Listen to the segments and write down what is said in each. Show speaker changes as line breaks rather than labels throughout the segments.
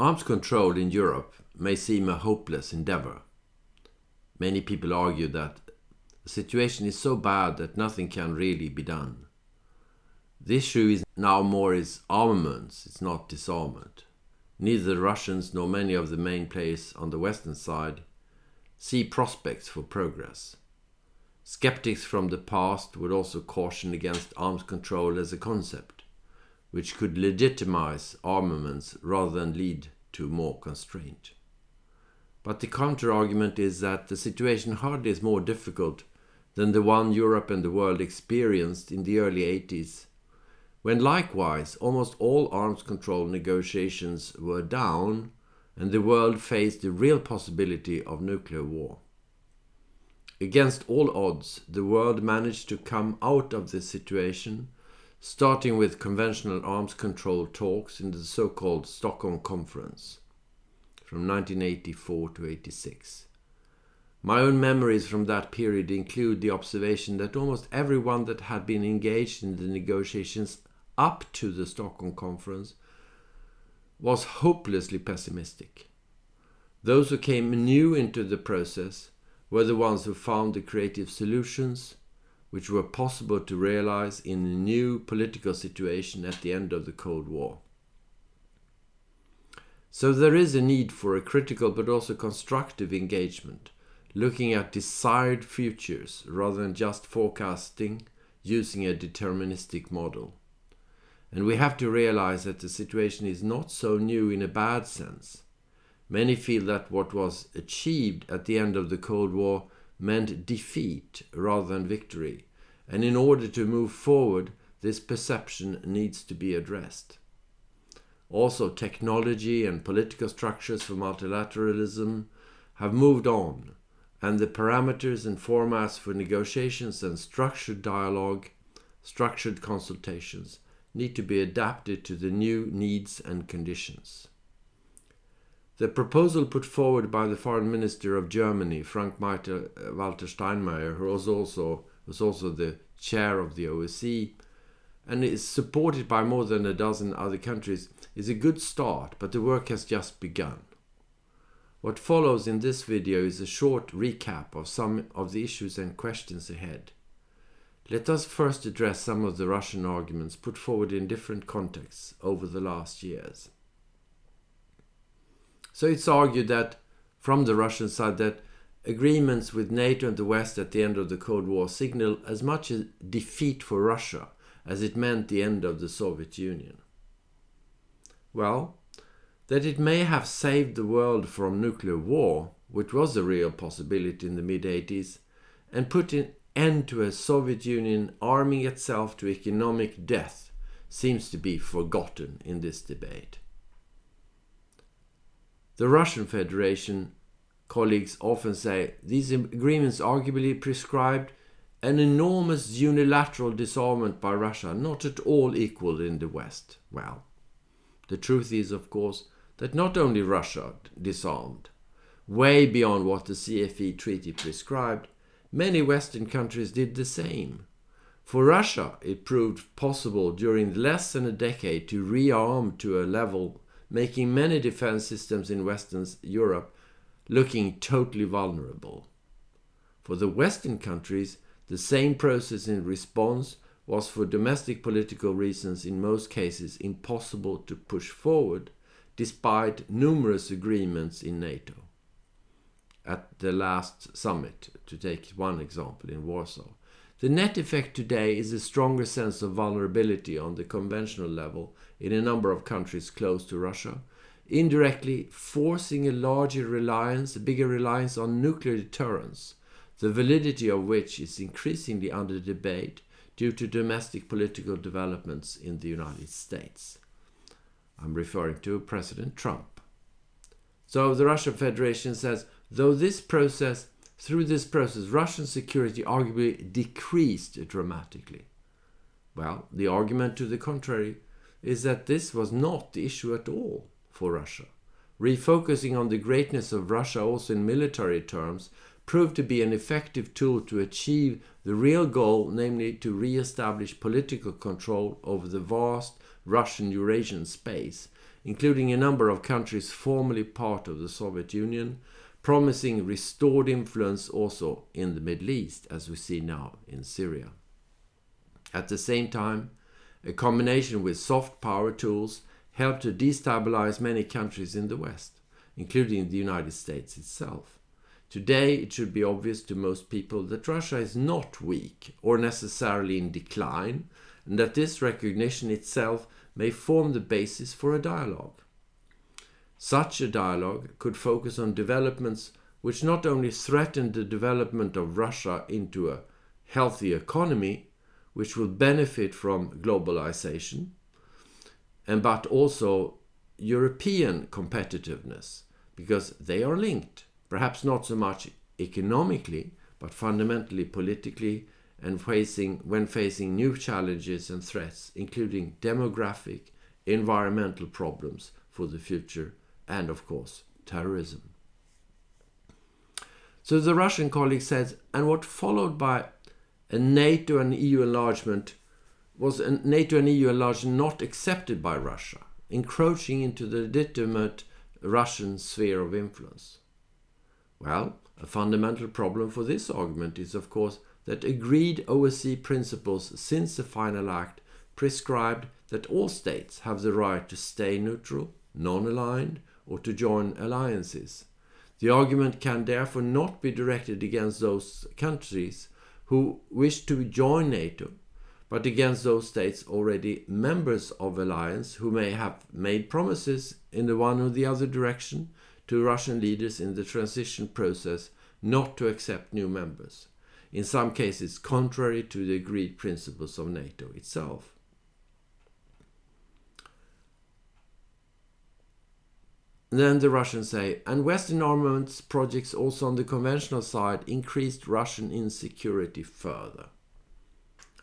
Arms control in Europe may seem a hopeless endeavor. Many people argue that the situation is so bad that nothing can really be done. The issue is now more is armaments, it's not disarmament. Neither the Russians nor many of the main players on the Western side see prospects for progress. Skeptics from the past would also caution against arms control as a concept, which could legitimize armaments rather than lead to more constraint. But the counter-argument is that the situation hardly is more difficult than the one Europe and the world experienced in the early 80s, when likewise almost all arms control negotiations were down and the world faced the real possibility of nuclear war. Against all odds, the world managed to come out of this situation, starting with conventional arms control talks in the so-called Stockholm Conference from 1984 to 86. My own memories from that period include the observation that almost everyone that had been engaged in the negotiations up to the Stockholm Conference was hopelessly pessimistic. Those who came new into the process were the ones who found the creative solutions which were possible to realize in a new political situation at the end of the Cold War. So there is a need for a critical but also constructive engagement, looking at desired futures rather than just forecasting using a deterministic model. And we have to realize that the situation is not so new in a bad sense. Many feel that what was achieved at the end of the Cold War meant defeat rather than victory, and in order to move forward, this perception needs to be addressed. Also, technology and political structures for multilateralism have moved on, and the parameters and formats for negotiations and structured dialogue, structured consultations, need to be adapted to the new needs and conditions. The proposal put forward by the Foreign Minister of Germany, Frank-Walter Steinmeier, who was also the chair of the OSCE, and is supported by more than a dozen other countries, is a good start, but the work has just begun. What follows in this video is a short recap of some of the issues and questions ahead. Let us first address some of the Russian arguments put forward in different contexts over the last years. So it's argued that, from the Russian side, that agreements with NATO and the West at the end of the Cold War signal as much a defeat for Russia as it meant the end of the Soviet Union. Well, that it may have saved the world from nuclear war, which was a real possibility in the mid-80s, and put an end to a Soviet Union arming itself to economic death, seems to be forgotten in this debate. The Russian Federation colleagues often say these agreements arguably prescribed an enormous unilateral disarmament by Russia, not at all equal in the West. Well, the truth is, of course, that not only Russia disarmed, way beyond what the CFE treaty prescribed, many Western countries did the same. For Russia, it proved possible during less than a decade to rearm to a level making many defense systems in Western Europe looking totally vulnerable. For the Western countries, the same process in response was for domestic political reasons in most cases impossible to push forward, despite numerous agreements in NATO. At the last summit, to take one example in Warsaw, the net effect today is a stronger sense of vulnerability on the conventional level in a number of countries close to Russia, indirectly forcing a bigger reliance on nuclear deterrence, the validity of which is increasingly under debate due to domestic political developments in the United States. I'm referring to President Trump. So the Russian Federation says, through this process, Russian security arguably decreased dramatically. Well, the argument to the contrary is that this was not the issue at all for Russia. Refocusing on the greatness of Russia also in military terms proved to be an effective tool to achieve the real goal, namely to re-establish political control over the vast Russian Eurasian space including a number of countries formerly part of the Soviet Union, promising restored influence also in the Middle East, as we see now in Syria. At the same time, a combination with soft power tools helped to destabilize many countries in the West, including the United States itself. Today, it should be obvious to most people that Russia is not weak or necessarily in decline, and that this recognition itself may form the basis for a dialogue. Such a dialogue could focus on developments which not only threaten the development of Russia into a healthy economy, which will benefit from globalization, but also European competitiveness, because they are linked, perhaps not so much economically, but fundamentally politically, and when facing new challenges and threats, including demographic, environmental problems for the future, and of course, terrorism. So the Russian colleague says, and what followed by a NATO and EU enlargement was a NATO and EU enlargement not accepted by Russia, encroaching into the legitimate Russian sphere of influence. Well, a fundamental problem for this argument is, of course, that agreed OSCE principles since the final act prescribed that all states have the right to stay neutral, non-aligned, or to join alliances. The argument can therefore not be directed against those countries who wish to join NATO, but against those states already members of alliance who may have made promises in the one or the other direction to Russian leaders in the transition process not to accept new members, in some cases contrary to the agreed principles of NATO itself. Then the Russians say, and Western armaments projects also on the conventional side increased Russian insecurity further.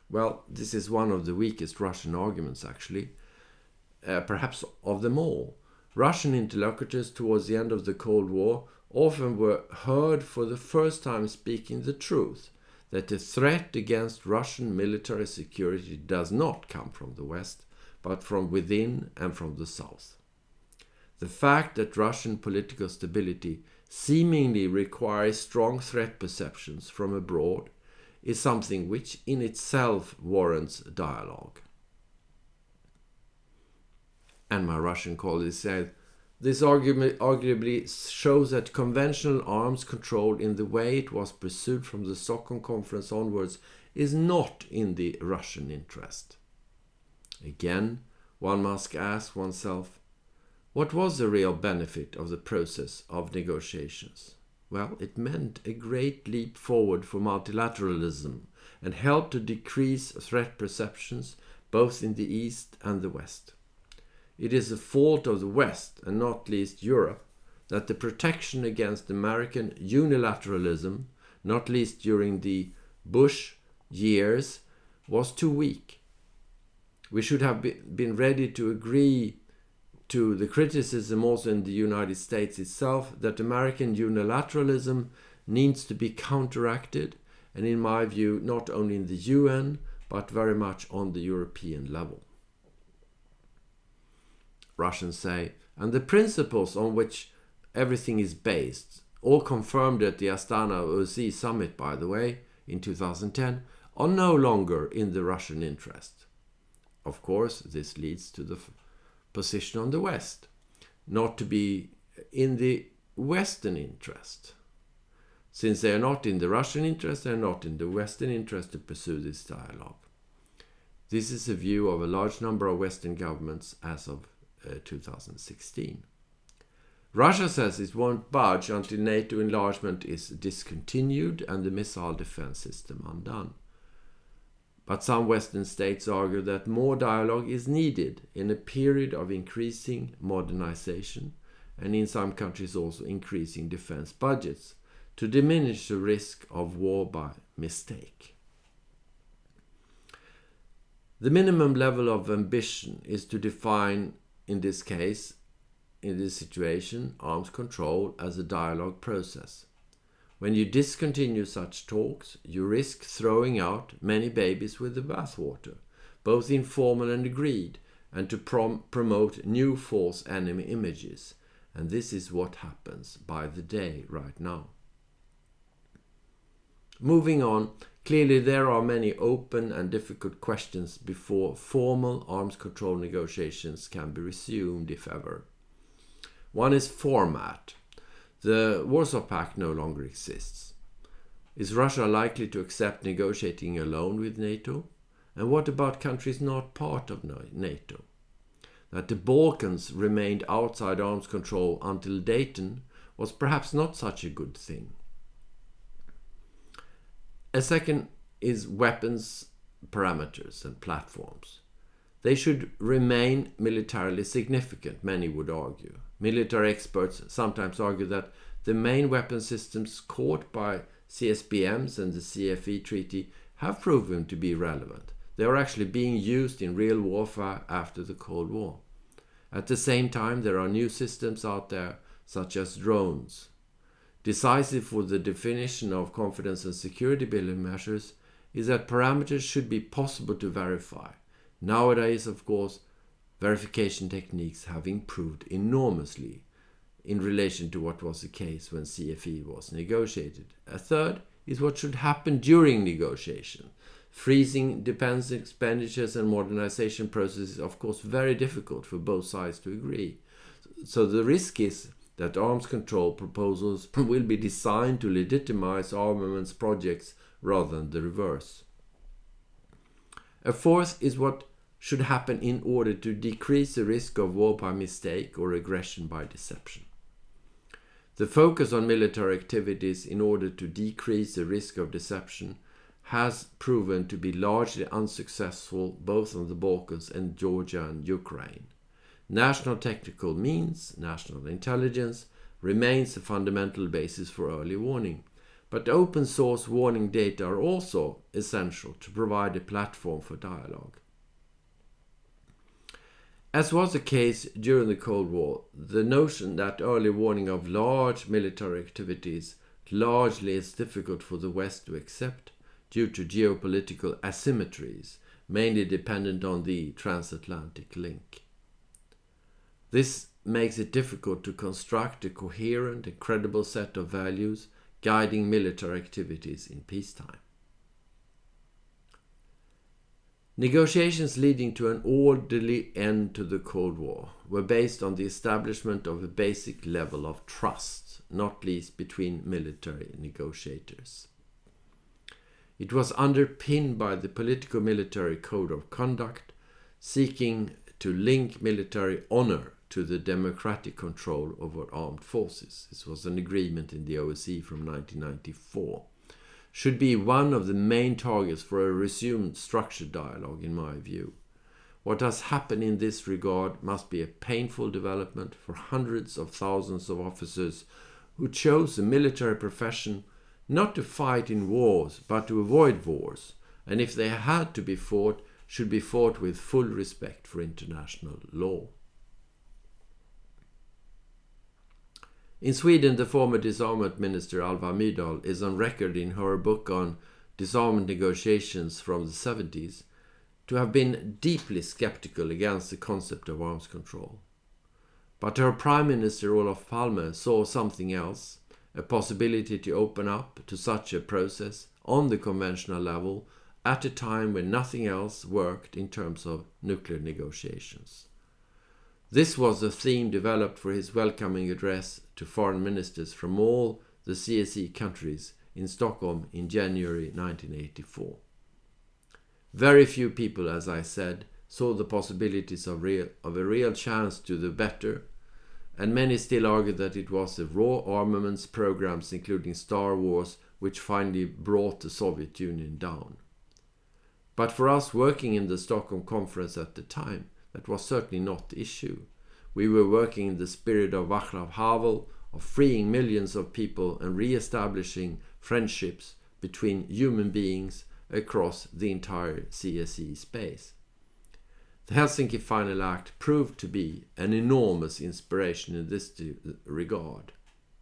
Well, this is one of the weakest Russian arguments, actually, perhaps of them all. Russian interlocutors towards the end of the Cold War often were heard for the first time speaking the truth, that the threat against Russian military security does not come from the West, but from within and from the South. The fact that Russian political stability seemingly requires strong threat perceptions from abroad is something which in itself warrants dialogue. And my Russian colleague said, this argument arguably shows that conventional arms control in the way it was pursued from the Stockholm conference onwards is not in the Russian interest. Again, one must ask oneself, what was the real benefit of the process of negotiations? Well, it meant a great leap forward for multilateralism and helped to decrease threat perceptions both in the East and the West. It is the fault of the West, and not least Europe, that the protection against American unilateralism, not least during the Bush years, was too weak. We should have been ready to agree to the criticism also in the United States itself that American unilateralism needs to be counteracted, and in my view, not only in the UN, but very much on the European level. Russians say, and the principles on which everything is based, all confirmed at the Astana OSCE summit, by the way, in 2010, are no longer in the Russian interest. Of course, this leads to the position on the West, not to be in the Western interest. Since they are not in the Russian interest, they are not in the Western interest to pursue this dialogue. This is the view of a large number of Western governments as of 2016. Russia says it won't budge until NATO enlargement is discontinued and the missile defense system undone. But some Western states argue that more dialogue is needed in a period of increasing modernization and in some countries also increasing defense budgets to diminish the risk of war by mistake. The minimum level of ambition is to define, in this case, in this situation, arms control as a dialogue process. When you discontinue such talks, you risk throwing out many babies with the bathwater, both informal and agreed, and to promote new false enemy images. And this is what happens by the day right now. Moving on, clearly there are many open and difficult questions before formal arms control negotiations can be resumed, if ever. One is format. The Warsaw Pact no longer exists. Is Russia likely to accept negotiating alone with NATO? And what about countries not part of NATO? That the Balkans remained outside arms control until Dayton was perhaps not such a good thing. A second is weapons parameters and platforms. They should remain militarily significant, many would argue. Military experts sometimes argue that the main weapon systems caught by CSBMs and the CFE treaty have proven to be relevant. They are actually being used in real warfare after the Cold War. At the same time, there are new systems out there, such as drones. Decisive for the definition of confidence and security building measures is that parameters should be possible to verify. Nowadays, of course, verification techniques have improved enormously in relation to what was the case when CFE was negotiated. A third is what should happen during negotiation. Freezing defense expenditures and modernization processes is, of course, very difficult for both sides to agree. So the risk is that arms control proposals will be designed to legitimize armaments projects rather than the reverse. A fourth is what should happen in order to decrease the risk of war by mistake or aggression by deception. The focus on military activities in order to decrease the risk of deception has proven to be largely unsuccessful both on the Balkans and Georgia and Ukraine. National technical means, national intelligence, remains a fundamental basis for early warning, but open source warning data are also essential to provide a platform for dialogue. As was the case during the Cold War, the notion that early warning of large military activities largely is difficult for the West to accept due to geopolitical asymmetries, mainly dependent on the transatlantic link. This makes it difficult to construct a coherent and credible set of values guiding military activities in peacetime. Negotiations leading to an orderly end to the Cold War were based on the establishment of a basic level of trust, not least between military negotiators. It was underpinned by the politico-military code of conduct, seeking to link military honor to the democratic control over armed forces. This was an agreement in the OSCE from 1994. Should be one of the main targets for a resumed structured dialogue, in my view. What has happened in this regard must be a painful development for hundreds of thousands of officers who chose the military profession not to fight in wars, but to avoid wars, and if they had to be fought, should be fought with full respect for international law. In Sweden, the former disarmament minister Alva Myrdal is on record in her book on disarmament negotiations from the 70s to have been deeply skeptical against the concept of arms control. But her Prime Minister Olof Palme saw something else, a possibility to open up to such a process on the conventional level at a time when nothing else worked in terms of nuclear negotiations. This was a theme developed for his welcoming address to foreign ministers from all the CSE countries in Stockholm in January 1984. Very few people, as I said, saw the possibilities of a real chance to the better, and many still argue that it was the raw armaments programs, including Star Wars, which finally brought the Soviet Union down. But for us working in the Stockholm conference at the time, that was certainly not the issue. We were working in the spirit of Václav Havel, of freeing millions of people and re-establishing friendships between human beings across the entire CSE space. The Helsinki Final Act proved to be an enormous inspiration in this regard.